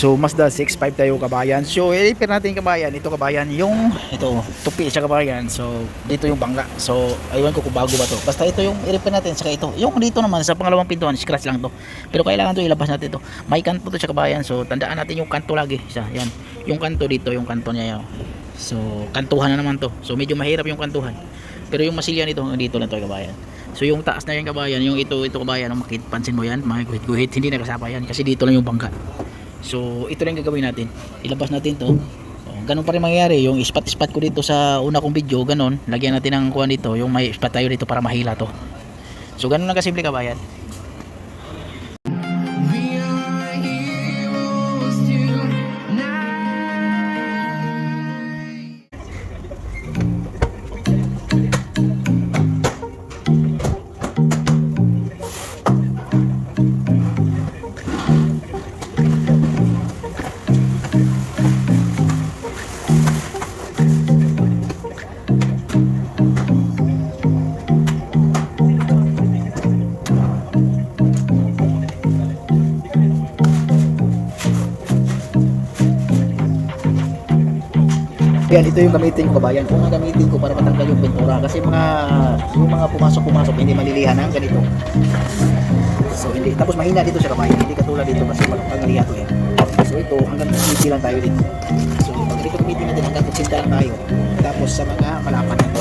So Mazda 6.5 tayo kabayan. So i-repair natin kabayan. Ito kabayan yung tupi siya kabayan. So dito yung bangga. So aywan ko kung bago ba to. Basta ito yung i-repair natin. Saka ito. Yung dito naman sa pangalawang pintuan scratch lang to. Pero kailangan to ilabas natin to. May kanto to siya kabayan. So tandaan natin yung kanto lagi. Siya, yan. Yung kanto dito, yung kanto niya yan. So kantuhan na naman to. So medyo mahirap yung kantuhan. Pero yung masilya nito dito lang to kabayan. So yung taas na yan kabayan, yung ito kabayan, pansin mo yan, mga guhit-guhit, hindi nakasapa yan kasi dito lang yung bangga. So ito lang gagawin natin, ilabas natin to. Ganun pa rin mangyayari, yung ispat ko dito sa una kong video, ganun, lagyan natin ng kuha dito, yung may ispat tayo dito para mahila to. So ganun lang kasimple kabayan. Yan, ito yung gamitin ko kabayan. Kung gamitin ko para matanggal yung pintura kasi yung mga pumasok hindi malilihan ng ganito. So hindi, tapos mahina dito siya kabayan. Hindi katulad dito kasi pangalihan to yan. So ito, hanggang kusinti lang tayo dito. So pag dito gamitin natin hanggang kusinti lang tayo. Tapos sa mga malapan natin.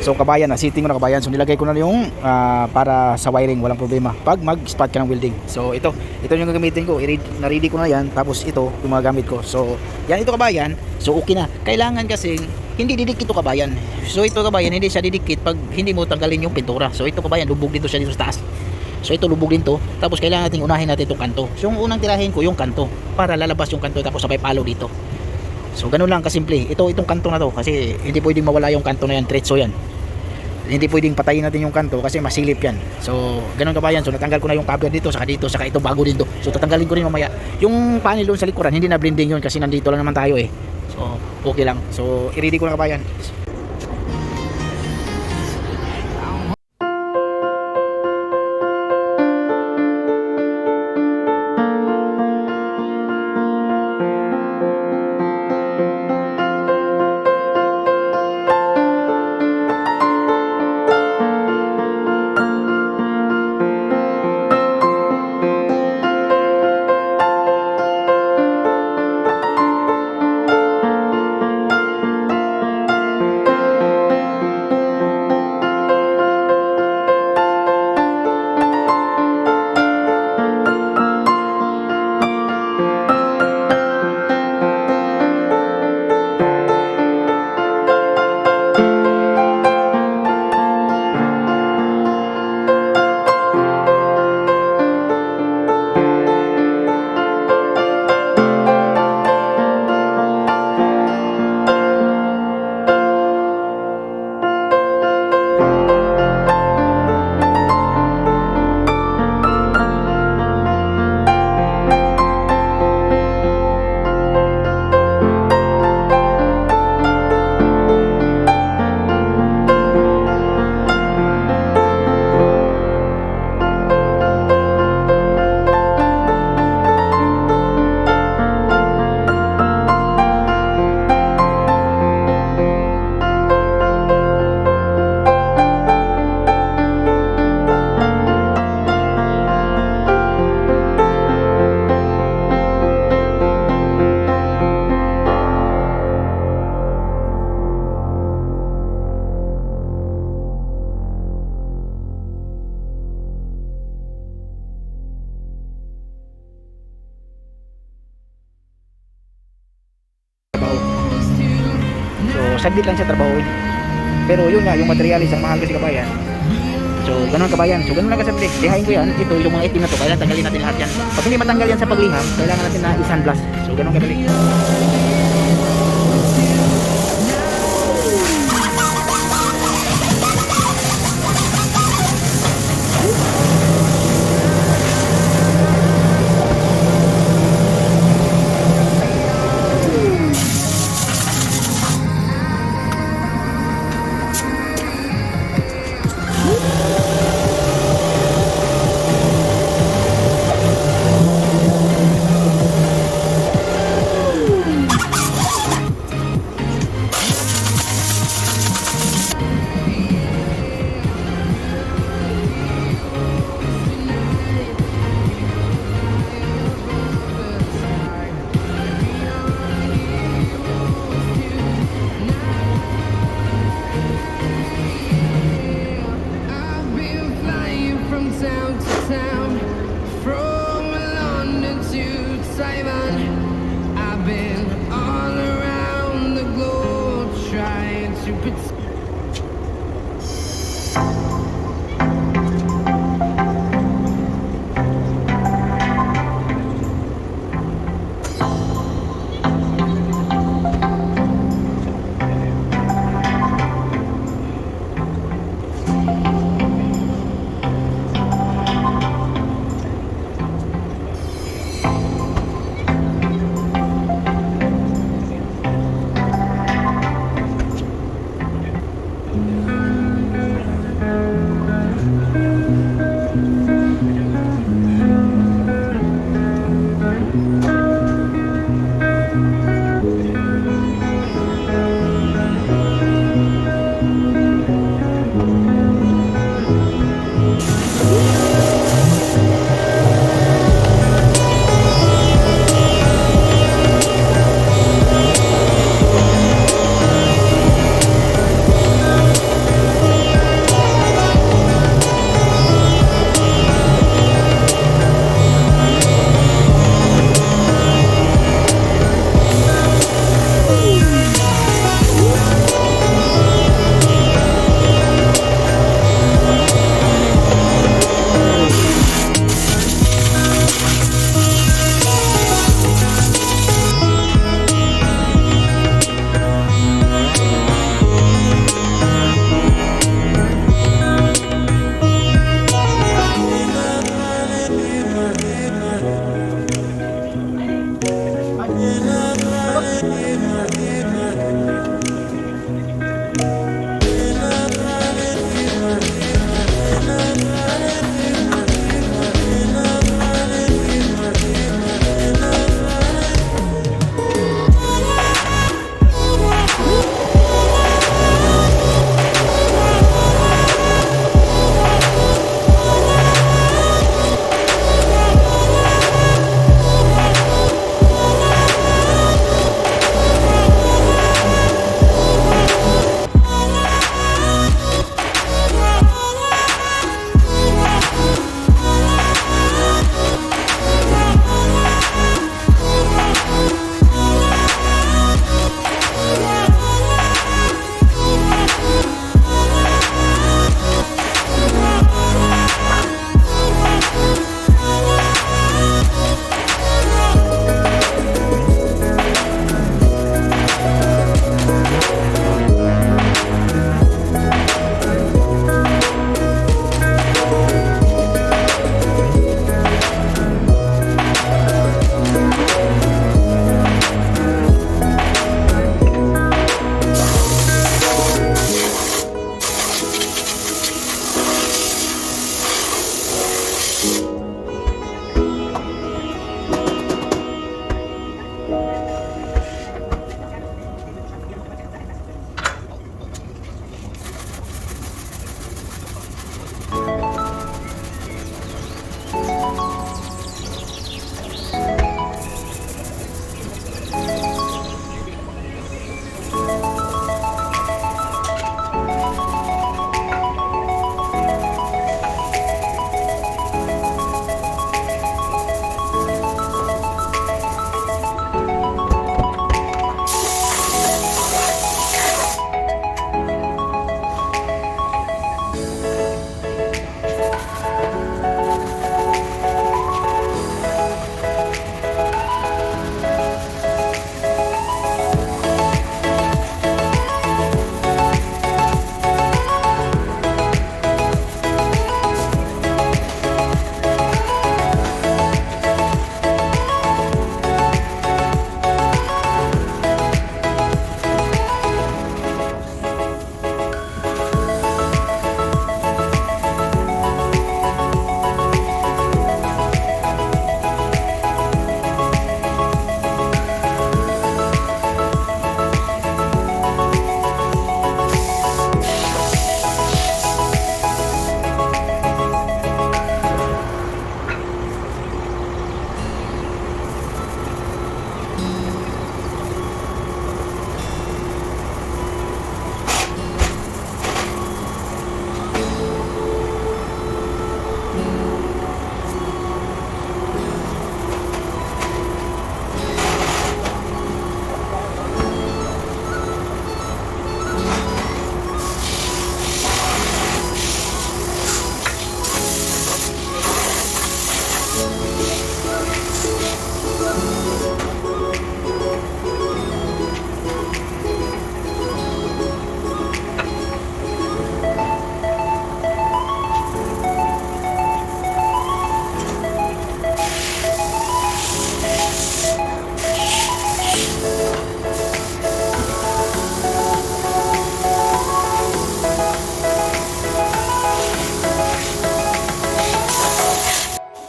So kabayan, sitting ko na kabayan. So nilagay ko na yung para sa wiring, walang problema pag mag-spot ka ng welding. So ito yung gagamitin ko. Na-ready ko na yan. Tapos ito yung mga gamit ko. So yan ito kabayan. So okay na. Kailangan kasi hindi didikit ito kabayan. So ito kabayan, hindi siya didikit pag hindi mo tanggalin yung pintura. So ito kabayan, lubog dito siya dito sa taas. So ito lubog din to. Tapos kailangan natin unahin natin itong kanto. So yung unang tirahin ko yung kanto para lalabas yung kanto tapos sabay palo dito. So ganun lang kasimple. Itong kanto na to kasi hindi pwedeng mawala yung kanto na yan, tretso yan. Hindi pwedeng patayin natin yung kanto kasi masilip yan. So ganun kabayan. So natanggal ko na yung cover dito, saka ito bago din to. So tatanggalin ko rin mamaya. Yung panel doon sa likuran, hindi na blending yun kasi nandito lang naman tayo eh. So okay lang. So i-ready ko na kabayan. saglit lang siya trabahoin. Pero yun nga, yung materialis ang mahal kasi kabayan. So, ganun kabayan. So, ganun lang kasimple. Lihain ko yan. Ito, yung mga itim na to. Kailangan tanggalin natin lahat yan. Pag hindi matanggal yan sa pagliham, kailangan natin na i-sandblast. So, ganun kadali.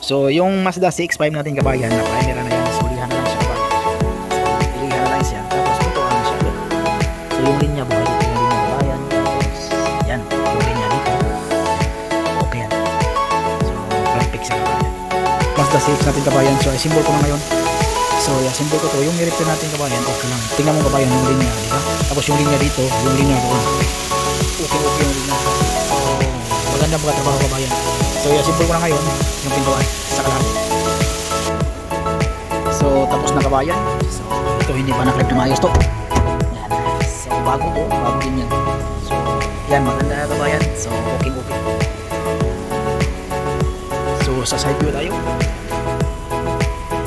So yung Mazda CX-5 natin kabayan, na primera na yan, sulihan na lang siya kabayan. So ilihan na lang siya, tapos tutuan na siya. So yung linya buhay dito, yung linya kabayan, tapos yan, yung linya dito, okay yan. So perfect siya kabayan. Mazda CX natin kabayan, so i-symbol ko na ngayon. So i-symbol ko to, yung miripin natin kabayan, okay lang. Tingnan mo kabayan yung linya, di ba? Tapos yung linya dito, yung linya doon. Okay yung linya. So maganda mga trabaho kabayan. So i-symbol ko na ngayon yung pintuan sa kalan. So tapos na kabayan. So ito hindi pa na-clip na maayos to. Yan. So bago to, bago din yan. So yan, maganda na kabayan. So okay. So sa side view tayo.